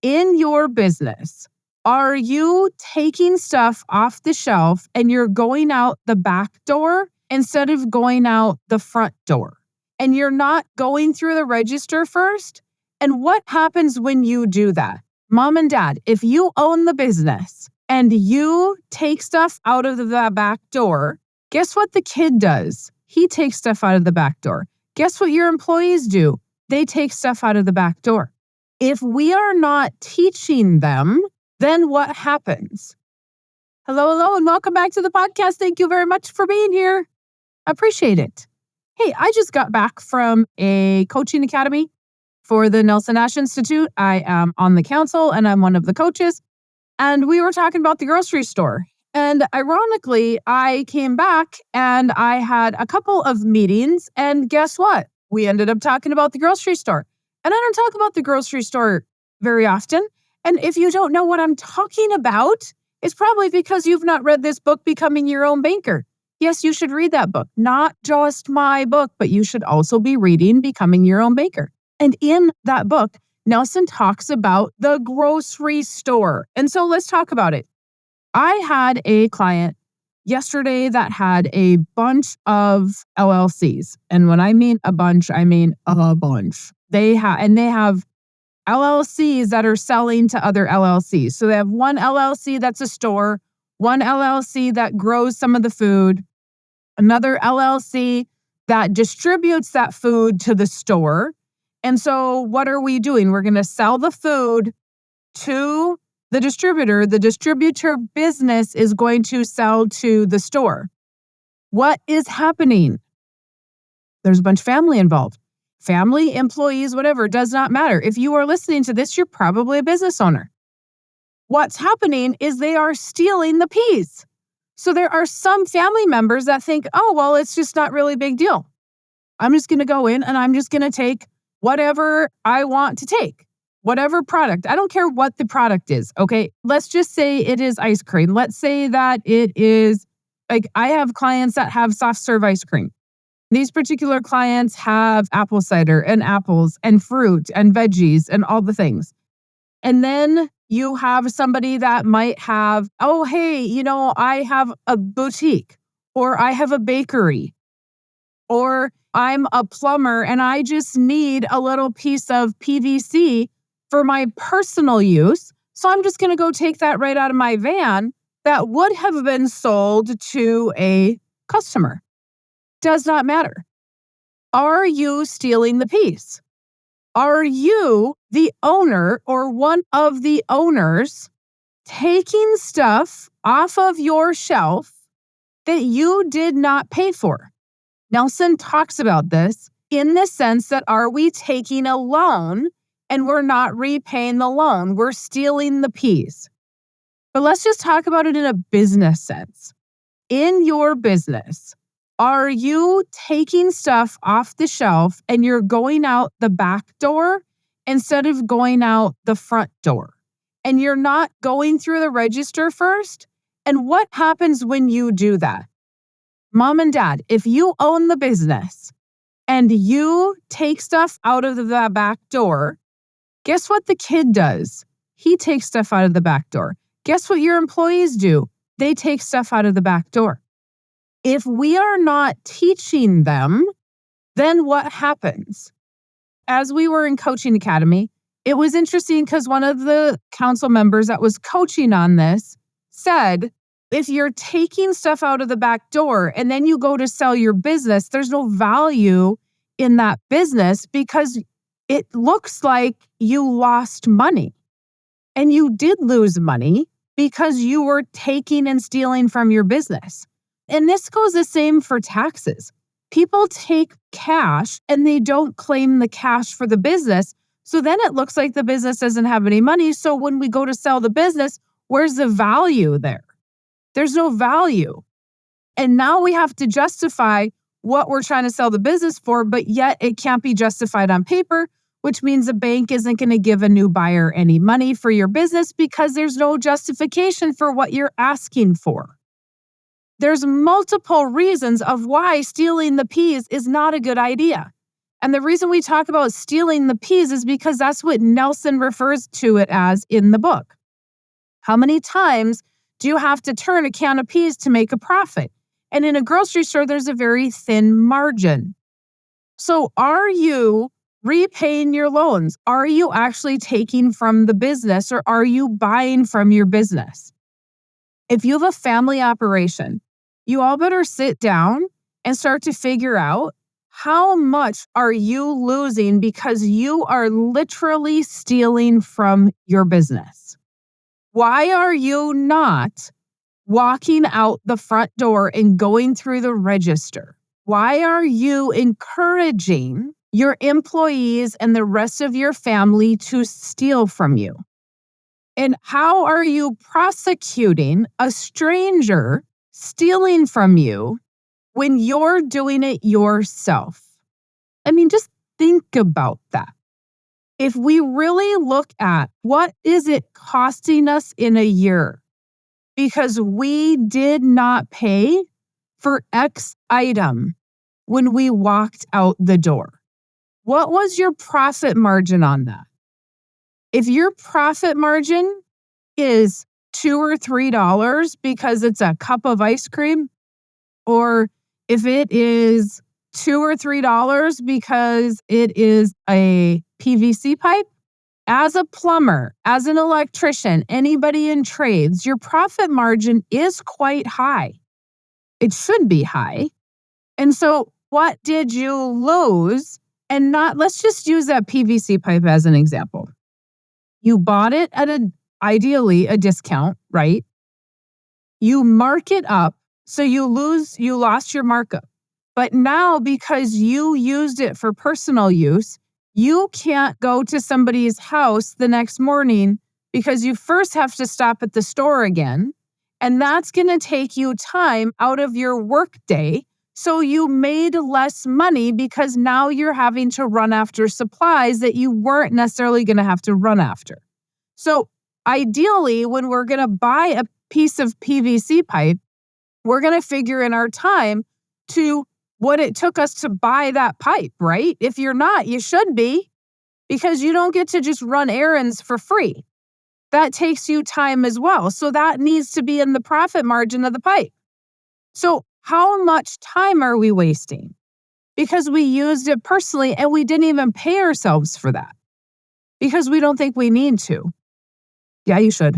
In your business, are you taking stuff off the shelf and you're going out the back door instead of going out the front door? And you're not going through the register first? And what happens when you do that? Mom and dad, if you own the business and you take stuff out of the back door, guess what the kid does? He takes stuff out of the back door. Guess what your employees do? They take stuff out of the back door. If we are not teaching them, then what happens? Hello, and welcome back to the podcast. Thank you very much for being here. I appreciate it. Hey, I just got back from a coaching academy for the Nash Institute. I am on the council and I'm one of the coaches. And we were talking about the grocery store. And ironically, I came back and I had a couple of meetings. And guess what? We ended up talking about the grocery store. And I don't talk about the grocery store very often. And if you don't know what I'm talking about, it's probably because you've not read this book, Becoming Your Own Banker. Yes, you should read that book. Not just my book, but you should also be reading Becoming Your Own Banker. And in that book, Nelson talks about the grocery store. And so let's talk about it. I had a client yesterday that had a bunch of LLCs. And when I mean a bunch, I mean a bunch. They have LLCs that are selling to other LLCs. So they have one LLC that's a store, one LLC that grows some of the food, another LLC that distributes that food to the store. And so what are we doing? We're going to sell the food to the distributor. The distributor business is going to sell to the store. What is happening? There's a bunch of family involved. Family, employees, whatever, does not matter. If you are listening to this, you're probably a business owner. What's happening is they are stealing the peas. So there are some family members that think, oh, well, it's just not really a big deal. I'm just going to go in and I'm just going to take whatever I want to take, whatever product. I don't care what the product is, okay? Let's just say it is ice cream. Let's say that it is, like, I have clients that have soft serve ice cream. These particular clients have apple cider and apples and fruit and veggies and all the things. And then you have somebody that might have, oh, hey, I have a boutique or I have a bakery or I'm a plumber and I just need a little piece of PVC for my personal use. So I'm just going to go take that right out of my van that would have been sold to a customer. Does not matter. Are you stealing the piece? Are you, the owner or one of the owners, taking stuff off of your shelf that you did not pay for? Nelson talks about this in the sense that, are we taking a loan and we're not repaying the loan? We're stealing the piece. But let's just talk about it in a business sense. In your business, are you taking stuff off the shelf and you're going out the back door instead of going out the front door? And you're not going through the register first? And what happens when you do that? Mom and dad, if you own the business and you take stuff out of the back door, guess what the kid does? He takes stuff out of the back door. Guess what your employees do? They take stuff out of the back door. If we are not teaching them, then what happens? As we were in Coaching Academy, it was interesting because one of the council members that was coaching on this said, if you're taking stuff out of the back door and then you go to sell your business, there's no value in that business because it looks like you lost money. And you did lose money because you were taking and stealing from your business. And this goes the same for taxes. People take cash and they don't claim the cash for the business. So then it looks like the business doesn't have any money. So when we go to sell the business, where's the value there? There's no value. And now we have to justify what we're trying to sell the business for, but yet it can't be justified on paper, which means the bank isn't going to give a new buyer any money for your business because there's no justification for what you're asking for. There's multiple reasons of why stealing the peas is not a good idea. And the reason we talk about stealing the peas is because that's what Nelson refers to it as in the book. How many times do you have to turn a can of peas to make a profit? And in a grocery store, there's a very thin margin. So are you repaying your loans? Are you actually taking from the business, or are you buying from your business? If you have a family operation, you all better sit down and start to figure out, how much are you losing because you are literally stealing from your business? Why are you not walking out the front door and going through the register? Why are you encouraging your employees and the rest of your family to steal from you? And how are you prosecuting a stranger stealing from you when you're doing it yourself? I mean, just think about that. If we really look at what is it costing us in a year because we did not pay for X item when we walked out the door, what was your profit margin on that? If your profit margin is $2 or $3 because it's a cup of ice cream, or if it is $2 or $3 because it is a PVC pipe, as a plumber, as an electrician, anybody in trades, your profit margin is quite high. It should be high. And so what did you lose? And let's just use that PVC pipe as an example. You bought it at ideally a discount, right? You mark it up, so you lost your markup. But now, because you used it for personal use, you can't go to somebody's house the next morning because you first have to stop at the store again. And that's going to take you time out of your work day. So you made less money because now you're having to run after supplies that you weren't necessarily going to have to run after. So ideally, when we're going to buy a piece of PVC pipe, we're going to figure in our time to what it took us to buy that pipe, right? If you're not, you should be, because you don't get to just run errands for free. That takes you time as well. So that needs to be in the profit margin of the pipe. So how much time are we wasting? Because we used it personally and we didn't even pay ourselves for that because we don't think we need to. Yeah, you should.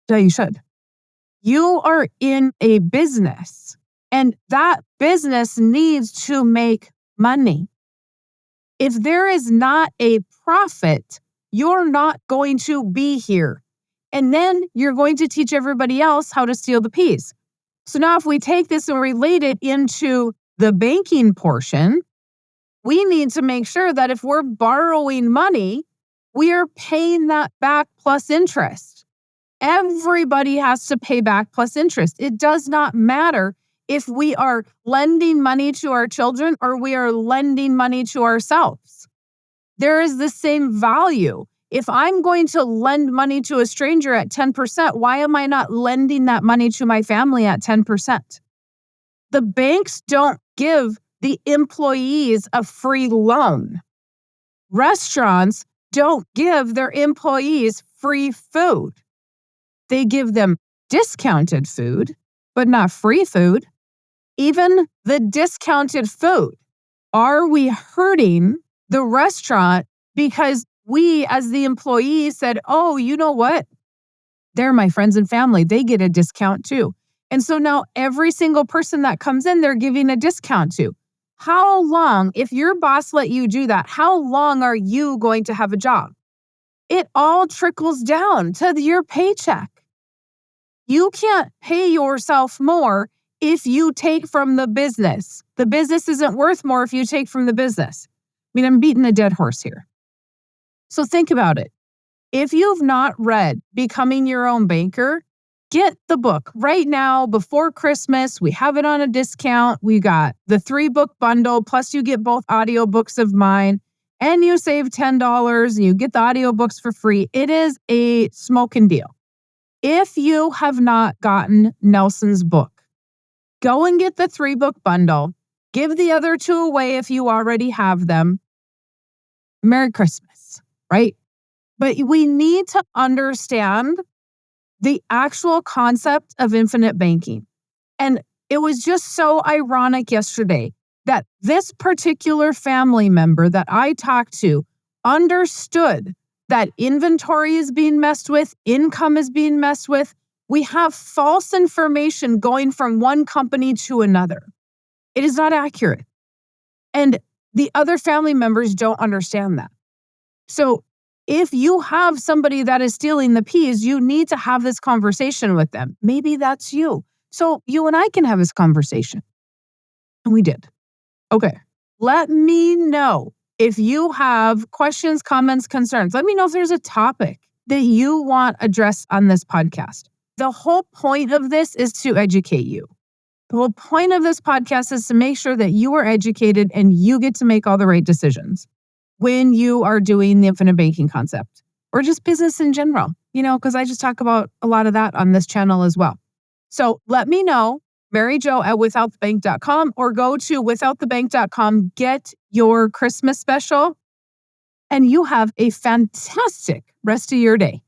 Yeah, you should. You are in a business, and that business needs to make money. If there is not a profit, you're not going to be here. And then you're going to teach everybody else how to steal the peas. So now if we take this and relate it into the banking portion, we need to make sure that if we're borrowing money, we are paying that back plus interest. Everybody has to pay back plus interest. It does not matter if we are lending money to our children or we are lending money to ourselves. There is the same value. If I'm going to lend money to a stranger at 10%, why am I not lending that money to my family at 10%? The banks don't give the employees a free loan. Restaurants don't give their employees free food. They give them discounted food, but not free food. Even the discounted food, are we hurting the restaurant because we as the employees said, oh, you know what? They're my friends and family. They get a discount too. And so now every single person that comes in, they're giving a discount to. How long, if your boss let you do that, how long are you going to have a job? It all trickles down to your paycheck. You can't pay yourself more if you take from the business. The business isn't worth more if you take from the business. I mean, I'm beating a dead horse here. So think about it. If you've not read Becoming Your Own Banker, get the book right now before Christmas. We have it on a discount. We got the 3-book bundle, plus you get both audiobooks of mine, and you save $10 and you get the audiobooks for free. It is a smoking deal. If you have not gotten Nelson's book, go and get the 3-book bundle. Give the other 2 away if you already have them. Merry Christmas, right? But we need to understand the actual concept of infinite banking. And it was just so ironic yesterday that this particular family member that I talked to understood that inventory is being messed with, income is being messed with. We have false information going from one company to another. It is not accurate. And the other family members don't understand that. So if you have somebody that is stealing the peas, you need to have this conversation with them. Maybe that's you. So you and I can have this conversation. And we did. Okay. Let me know if you have questions, comments, concerns. Let me know if there's a topic that you want addressed on this podcast. The whole point of this is to educate you. The whole point of this podcast is to make sure that you are educated and you get to make all the right decisions when you are doing the infinite banking concept or just business in general, because I just talk about a lot of that on this channel as well. So let me know, MaryJo at withoutthebank.com, or go to withoutthebank.com, get your Christmas special, and you have a fantastic rest of your day.